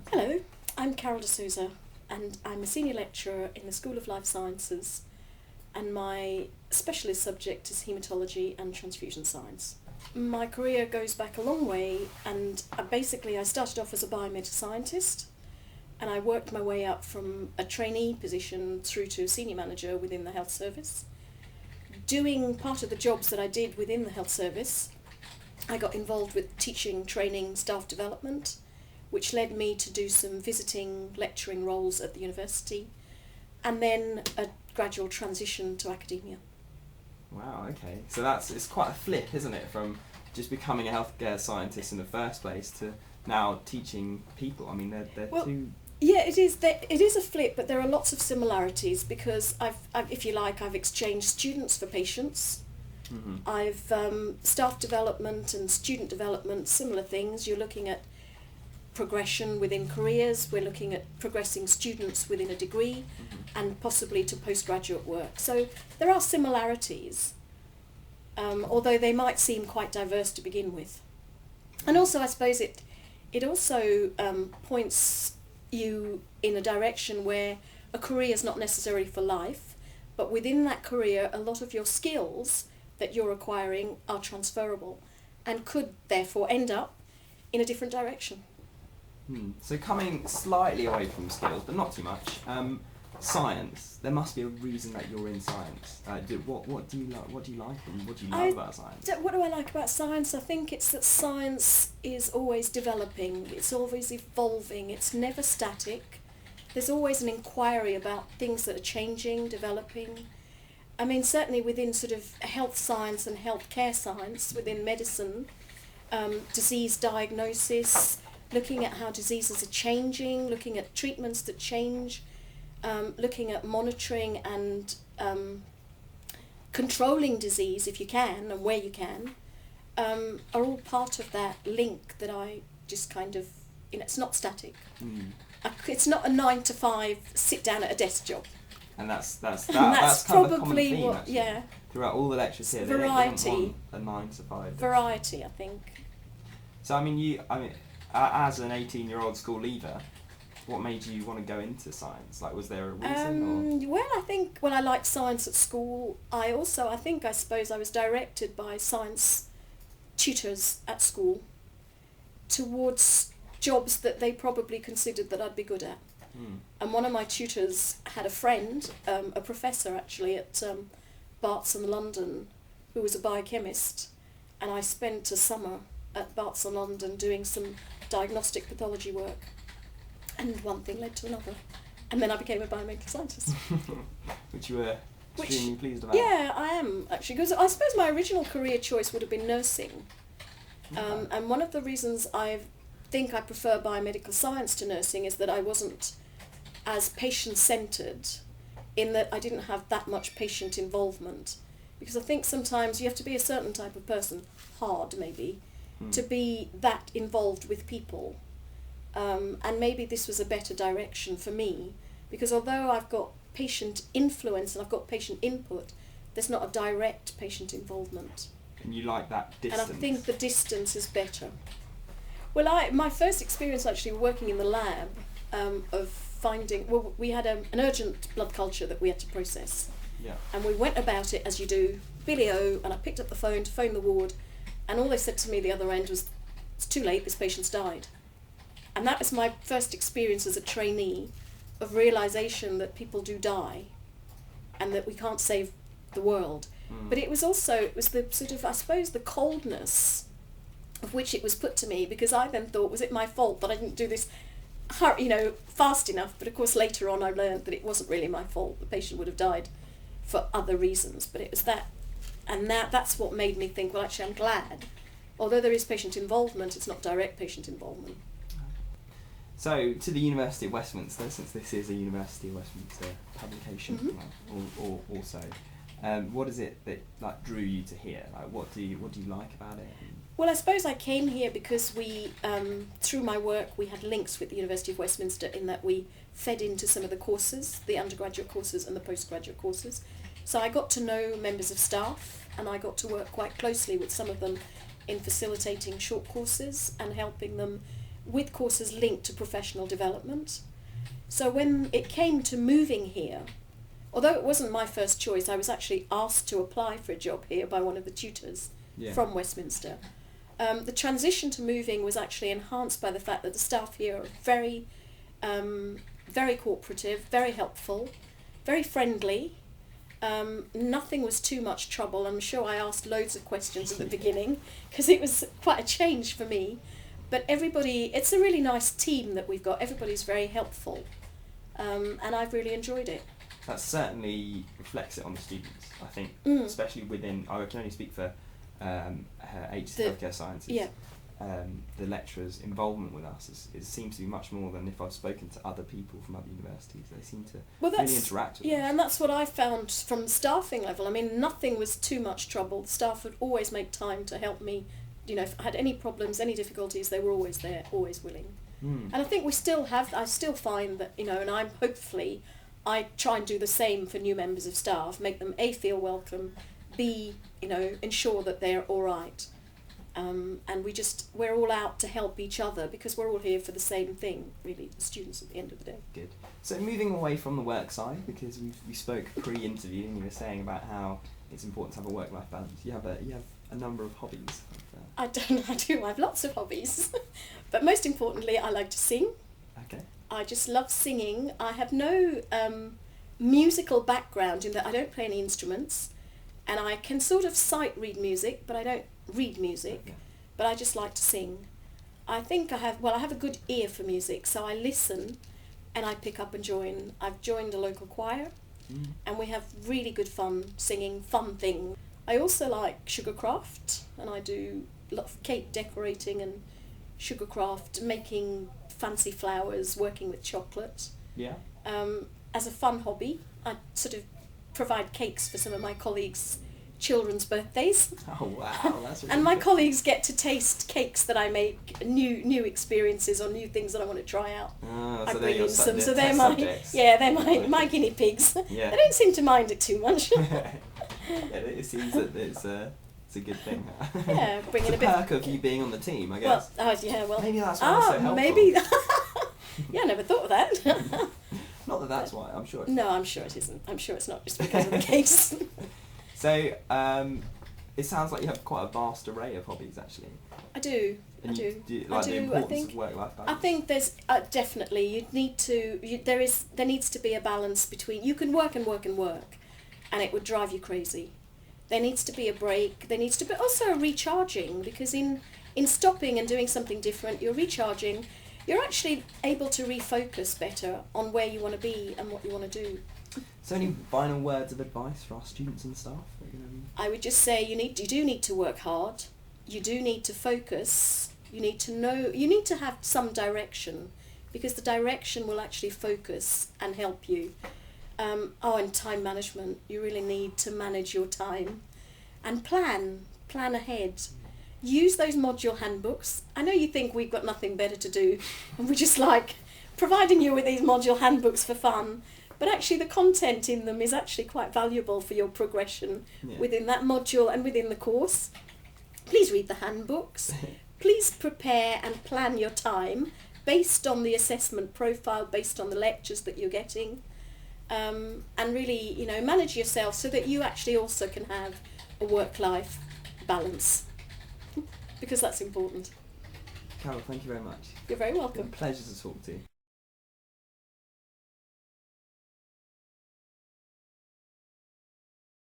Hello, I'm Carol D'Souza and I'm a senior lecturer in the School of Life Sciences, and my specialist subject is haematology and transfusion science. My career goes back a long way, and I started off as a biomedical scientist, and I worked my way up from a trainee position through to senior manager within the health service. Doing part of the jobs that I did within the health service, I got involved with teaching, training, staff development, which led me to do some visiting, lecturing roles at the university, and then a gradual transition to academia. Wow, okay. So it's quite a flip, isn't it, from just becoming a healthcare scientist in the first place to now teaching people. I mean, they're two... Yeah, it is. It is a flip, but there are lots of similarities because I've exchanged students for patients. Mm-hmm. I've staff development and student development, similar things. You're looking at progression within careers. We're looking at progressing students within a degree, and possibly to postgraduate work. So there are similarities, although they might seem quite diverse to begin with. And also, I suppose it also points you in a direction where a career is not necessarily for life, but within that career, a lot of your skills that you're acquiring are transferable and could therefore end up in a different direction. So coming slightly away from skills, but not too much, science. There must be a reason that you're in science. What do you like? What do you like, and what do you love about science? What do I like about science? I think it's that science is always developing. It's always evolving. It's never static. There's always an inquiry about things that are changing, developing. I mean, certainly within sort of health science and healthcare science, within medicine, disease diagnosis, looking at how diseases are changing, looking at treatments that change, looking at monitoring and controlling disease if you can and where you can, are all part of that link that I just kind of, it's not static. It's not a 9 to 5 sit down at a desk job. And that's kind probably of a common theme, what, actually. yeah. Throughout all the lectures here, Variety. They don't want a 9 to 5. Variety, I think. So as an 18-year-old school leaver, what made you want to go into science? Like, was there a reason? Well, I liked science at school. I suppose I was directed by science tutors at school towards jobs that they probably considered that I'd be good at. And one of my tutors had a friend, a professor actually at Barts and London, who was a biochemist, and I spent a summer at Barts and London doing some diagnostic pathology work, and one thing led to another, and then I became a biomedical scientist. Which you were extremely pleased about. Yeah, I am actually, because I suppose my original career choice would have been nursing, and one of the reasons I think I prefer biomedical science to nursing is that I wasn't as patient-centred, in that I didn't have that much patient involvement, because I think sometimes you have to be a certain type of person, hard maybe, to be that involved with people, and maybe this was a better direction for me, because although I've got patient influence and I've got patient input, there's not a direct patient involvement. And you like that distance? And I think the distance is better. Well, my first experience actually working in the lab we had an urgent blood culture that we had to process. Yeah. And we went about it as you do, video, and I picked up the phone to phone the ward, and all they said to me the other end was, "It's too late, this patient's died." And that was my first experience as a trainee of realisation that people do die and that we can't save the world. But it was the sort of, I suppose, the coldness of which it was put to me, because I then thought, was it my fault that I didn't do this fast enough? But of course later on I learned that it wasn't really my fault. The patient would have died for other reasons, but it was that, and that's what made me think, well, actually I'm glad, although there is patient involvement, it's not direct patient involvement. So, to the University of Westminster, since this is a University of Westminster publication, also, what is it that drew you to here? Like, what do you like about it? Well, I suppose I came here because we, through my work, we had links with the University of Westminster in that we fed into some of the courses, the undergraduate courses and the postgraduate courses. So I got to know members of staff, and I got to work quite closely with some of them in facilitating short courses and helping them with courses linked to professional development. So when it came to moving here, although it wasn't my first choice, I was actually asked to apply for a job here by one of the tutors from Westminster. The transition to moving was actually enhanced by the fact that the staff here are very, very cooperative, very helpful, very friendly. Nothing was too much trouble. I'm sure I asked loads of questions at the beginning because it was quite a change for me. But everybody, it's a really nice team that we've got. Everybody's very helpful, and I've really enjoyed it. That certainly reflects it on the students, I think, especially within, I can only speak for HC Healthcare Sciences. Yeah. The lecturers' involvement with us seems to be much more than if I've spoken to other people from other universities. They seem to really interact with us. Yeah, and that's what I found from the staffing level. I mean, nothing was too much trouble. The staff would always make time to help me. You know, if I had any problems, any difficulties, they were always there, always willing. And I think I still find that, you know, and I try and do the same for new members of staff, make them A, feel welcome, B, you know, ensure that they're all right. And we're all out to help each other because we're all here for the same thing, really, the students at the end of the day. Good. So moving away from the work side, because we spoke pre-interview and you were saying about how it's important to have a work-life balance. You have a number of hobbies. I do. I have lots of hobbies. But most importantly, I like to sing. Okay. I just love singing. I have no musical background in that I don't play any instruments. And I can sort of sight read music, but I don't read music. Okay. But I just like to sing. I think I have a good ear for music, so I listen and I pick up and join. I've joined a local choir and we have really good fun singing fun things. I also like sugarcraft, and I do a lot of cake decorating and sugarcraft, making fancy flowers, working with chocolate. Yeah. As a fun hobby, I sort of provide cakes for some of my colleagues' children's birthdays. Oh wow, that's really and my good. colleagues get to taste cakes that I make, new experiences or new things that I want to try out. I So bring in some, so they're they're my guinea pigs. Yeah. They don't seem to mind it too much. Yeah, it seems that it's a good thing. Yeah, bring in it's a bit. perk of you being on the team, I guess. Well, Maybe that's why it's so helpful. maybe. Yeah, I never thought of that. Not that that's why, I'm sure. No, I'm sure it isn't. I'm sure it's not just because of the case. So, it sounds like you have quite a vast array of hobbies, actually. I do. And I you do. like I the do. importance of work-life balance. I think there's definitely there needs to be a balance between, you can work and work and work, and it would drive you crazy. There needs to be a break. There needs to be also a recharging, because in stopping and doing something different, you're recharging. You're actually able to refocus better on where you want to be and what you want to do. So, any final words of advice for our students and staff? I would just say you do need to work hard. You do need to focus. You need to know. You need to have some direction, because the direction will actually focus and help you. And time management. You really need to manage your time and plan ahead. Use those module handbooks. I know you think we've got nothing better to do and we're just like providing you with these module handbooks for fun, but actually the content in them is actually quite valuable for your progression within that module and within the course. Please read the handbooks. Please prepare and plan your time based on the assessment profile, based on the lectures that you're getting. And really, manage yourself so that you actually also can have a work-life balance, because that's important. Carol, thank you very much. You're very It's welcome. been a pleasure to talk to you.